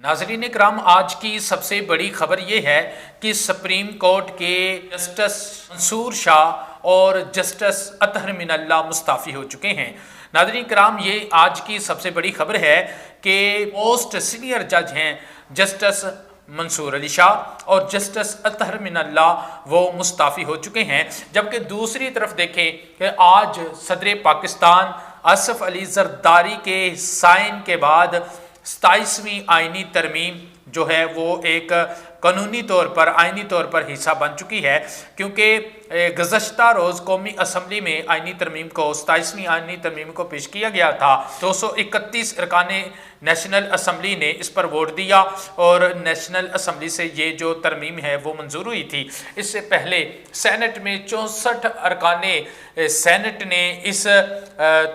नाज़रीन इकराम, आज की सबसे बड़ी खबर यह है कि सुप्रीम कोर्ट के जस्टिस मंसूर शाह और जस्टिस अतहर मिनल्ला मुस्ताफ़ी हो चुके हैं। नाज़रीन इकराम, ये आज की सबसे बड़ी खबर है कि मोस्ट सीनियर जज हैं जस्टिस मंसूर अली शाह और जस्टिस अतहर मिनल्ला वो मुस्ताफ़ी हो चुके हैं। जबकि दूसरी तरफ देखें कि आज सदर पाकिस्तान असफ अली जरदारी के साइन के बाद 27वीं आइनी तरमीम जो है वो एक कानूनी तौर पर आइनी तौर पर हिस्सा बन चुकी है, क्योंकि गुज़श्ता रोज़ कौमी असम्बली में आइनी तरमीम को 27वीं आइनी तरमीम को पेश किया गया था। 231 अरकाने नेशनल असम्बली ने इस पर वोट दिया और नेशनल असम्बली से ये जो तरमीम है वो मंजूर हुई थी। इससे पहले सेनेट में 64 अरकाने सेनेट ने इस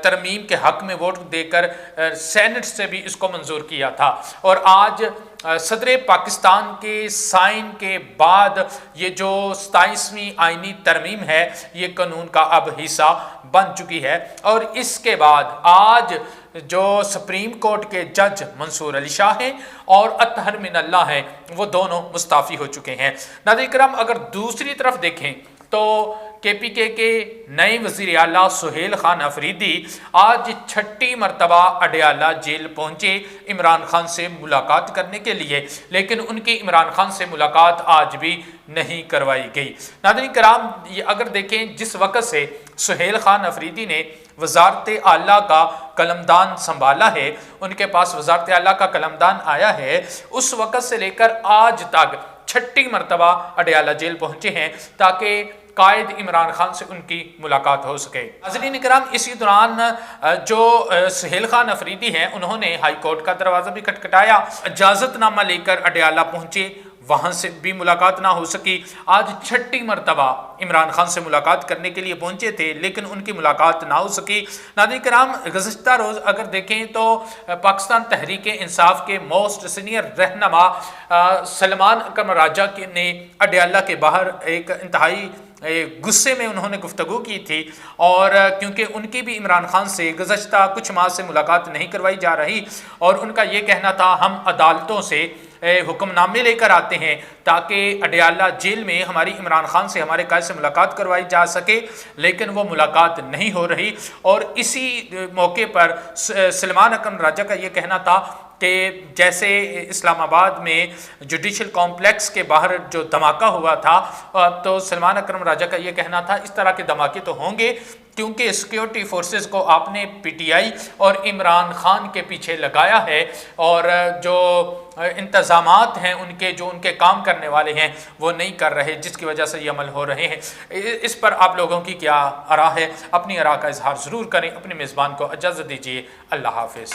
तरमीम के हक़ में वोट देकर सेनेट से भी इसको मंजूर किया था। और आज सदर पाकिस्तान के साइन के बाद ये जो 27वीं आइनी तरमीम है ये कानून का अब हिस्सा बन चुकी है। और इसके बाद आज जो सुप्रीम कोर्ट के जज मंसूर अली शाह हैं और अतहर मिनल्ला हैं वो दोनों मुस्ताफ़ी हो चुके हैं। नाज़रीन करम, अगर दूसरी तरफ देखें तो KPK के नए वज़ीर आला सुहेल खान अफरीदी आज 6ठी मरतबा अडयाला जेल पहुंचे इमरान खान से मुलाकात करने के लिए, लेकिन उनकी इमरान खान से मुलाकात आज भी नहीं करवाई गई। नाज़रीन कराम, ये अगर देखें जिस वक़्त से सुहेल खान अफरीदी ने वज़ारत आला का कलमदान संभाला है, उनके पास वज़ारत आला का कलमदान आया है, उस वक़्त से लेकर आज तक 6ठी मरतबा अडयाला जेल पहुंचे हैं ताकि कायद इमरान खान से उनकी मुलाकात हो सके। नाज़रीन किराम, इसी दौरान जो सुहेल खान अफरीदी हैं उन्होंने हाई कोर्ट का दरवाज़ा भी खटखटाया, इजाज़तनामा लेकर अडयाला पहुंचे, वहाँ से भी मुलाकात ना हो सकी। आज 6ठी मरतबा इमरान खान से मुलाकात करने के लिए पहुंचे थे लेकिन उनकी मुलाकात ना हो सकी। नाज़रीन किराम, गुज़श्ता रोज़ अगर देखें तो पाकिस्तान तहरीक इंसाफ के मोस्ट सीनियर रहनुमा सलमान अकरम राजा ने अडयाला के बाहर एक इंतहाई गुस्से में उन्होंने गुफ्तगू की थी, और क्योंकि उनकी भी इमरान खान से गुज़श्ता कुछ माह से मुलाकात नहीं करवाई जा रही और उनका ये कहना था हम अदालतों से हुक्मनामे लेकर आते हैं ताकि अडयाला जेल में हमारी इमरान खान से हमारे कायद से मुलाकात करवाई जा सके, लेकिन वो मुलाकात नहीं हो रही। और इसी मौके पर सलमान अकरम राजा का ये कहना था कि जैसे इस्लामाबाद में जुडिशल कॉम्प्लेक्स के बाहर जो धमाका हुआ था, तो सलमान अकरम राजा का ये कहना था इस तरह के धमाके तो होंगे क्योंकि सिक्योरिटी फोर्सेस को आपने PTI और इमरान खान के पीछे लगाया है और जो इंतज़ामात हैं उनके जो उनके काम करने वाले हैं वो नहीं कर रहे, जिसकी वजह से ये अमल हो रहे हैं। इस पर आप लोगों की क्या आरा है? अपनी आरा का इजहार ज़रूर करें। अपने मेज़बान को इजाज़त दीजिए। अल्लाह हाफ़िज़।